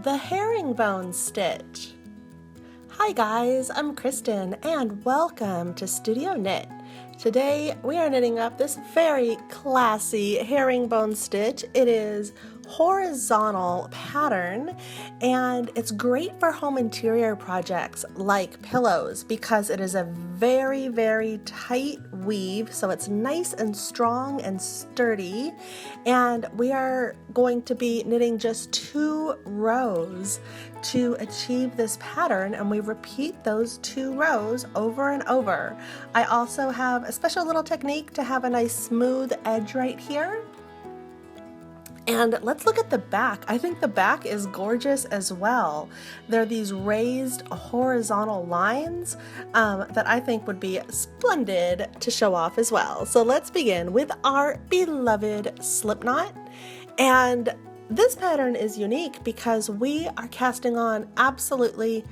the herringbone stitch. Hi guys, I'm Kristen and welcome to Studio Knit. Today we are knitting up this very classy herringbone stitch. It is horizontal pattern and it's great for home interior projects like pillows because it is a very tight weave, so it's nice and strong and sturdy, and we are going to be knitting just 2 rows to achieve this pattern, and we repeat those 2 rows over and over. I also have a special little technique to have a nice smooth edge right here. And let's look at the back. I think the back is gorgeous as well. There are these raised horizontal lines that I think would be splendid to show off as well. So let's begin with our beloved slip knot. And this pattern is unique because we are casting on absolutely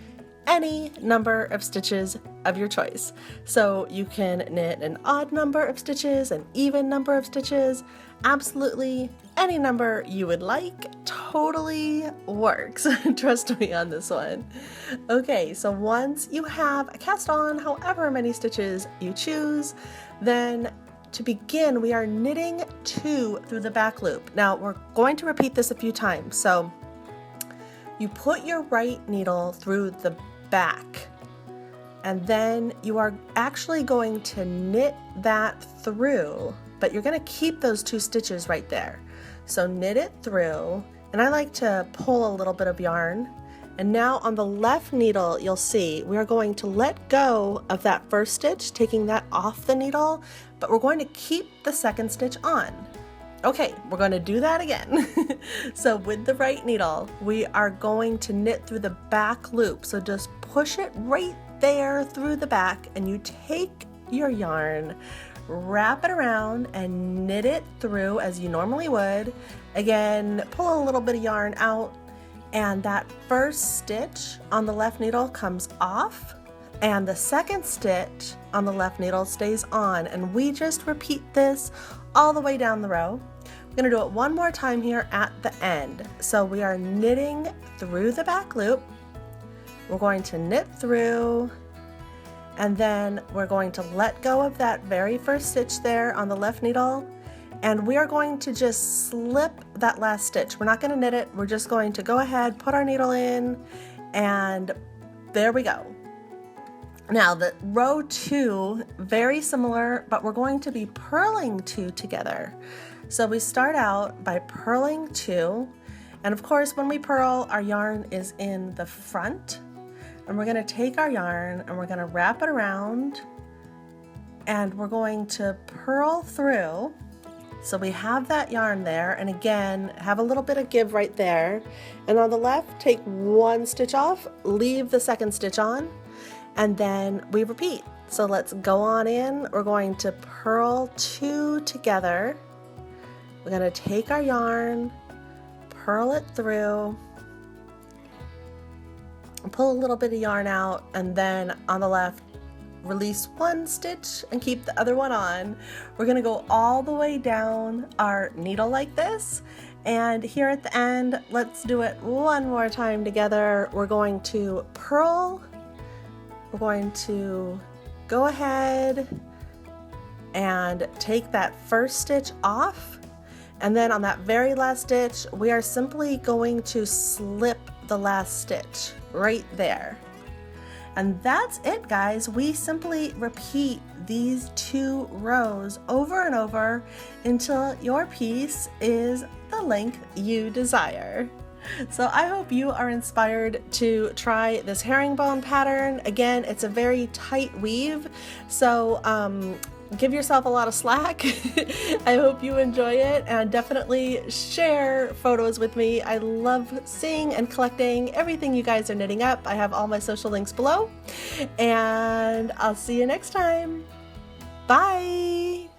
any number of stitches of your choice. So you can knit an odd number of stitches, an even number of stitches, absolutely any number you would like, totally works. Trust me on this one. Okay, so once you have cast on however many stitches you choose, then to begin, we are knitting 2 through the back loop. Now we're going to repeat this a few times. So you put your right needle through the back, and then you are actually going to knit that through, but you're going to keep those 2 stitches right there. So knit it through, and I like to pull a little bit of yarn. And now on the left needle, you'll see we are going to let go of that first stitch, taking that off the needle, but we're going to keep the second stitch on. Okay, we're going to do that again. So with the right needle, we are going to knit through the back loop. So just push it right there through the back, and you take your yarn, wrap it around and knit it through as you normally would. Again, pull a little bit of yarn out, and that first stitch on the left needle comes off, and the second stitch on the left needle stays on, and we just repeat this all the way down the row. We're going to do it one more time here at the end. So we are knitting through the back loop, we're going to knit through, and then we're going to let go of that very first stitch there on the left needle, and we are going to just slip that last stitch. We're not going to knit it, we're just going to go ahead, put our needle in, and there we go. Now the row 2, very similar, but we're going to be purling 2 together. So we start out by purling 2, and of course when we purl, our yarn is in the front, and we're going to take our yarn and we're going to wrap it around, and we're going to purl through. So we have that yarn there, and again, have a little bit of give right there. And on the left, take 1 stitch off, leave the second stitch on, and then we repeat. So let's go on in. We're going to purl 2 together. We're going to take our yarn, purl it through, pull a little bit of yarn out, and then on the left, release 1 stitch and keep the other one on. We're going to go all the way down our needle like this, and here at the end, let's do it one more time together. We're going to purl, we're going to go ahead and take that first stitch off, and then on that very last stitch, we are simply going to slip the last stitch right there. And that's it, guys. We simply repeat these 2 rows over and over until your piece is the length you desire. So I hope you are inspired to try this herringbone pattern. Again, it's a very tight weave, so give yourself a lot of slack. I hope you enjoy it, and definitely share photos with me. I love seeing and collecting everything you guys are knitting up. I have all my social links below, and I'll see you next time. Bye!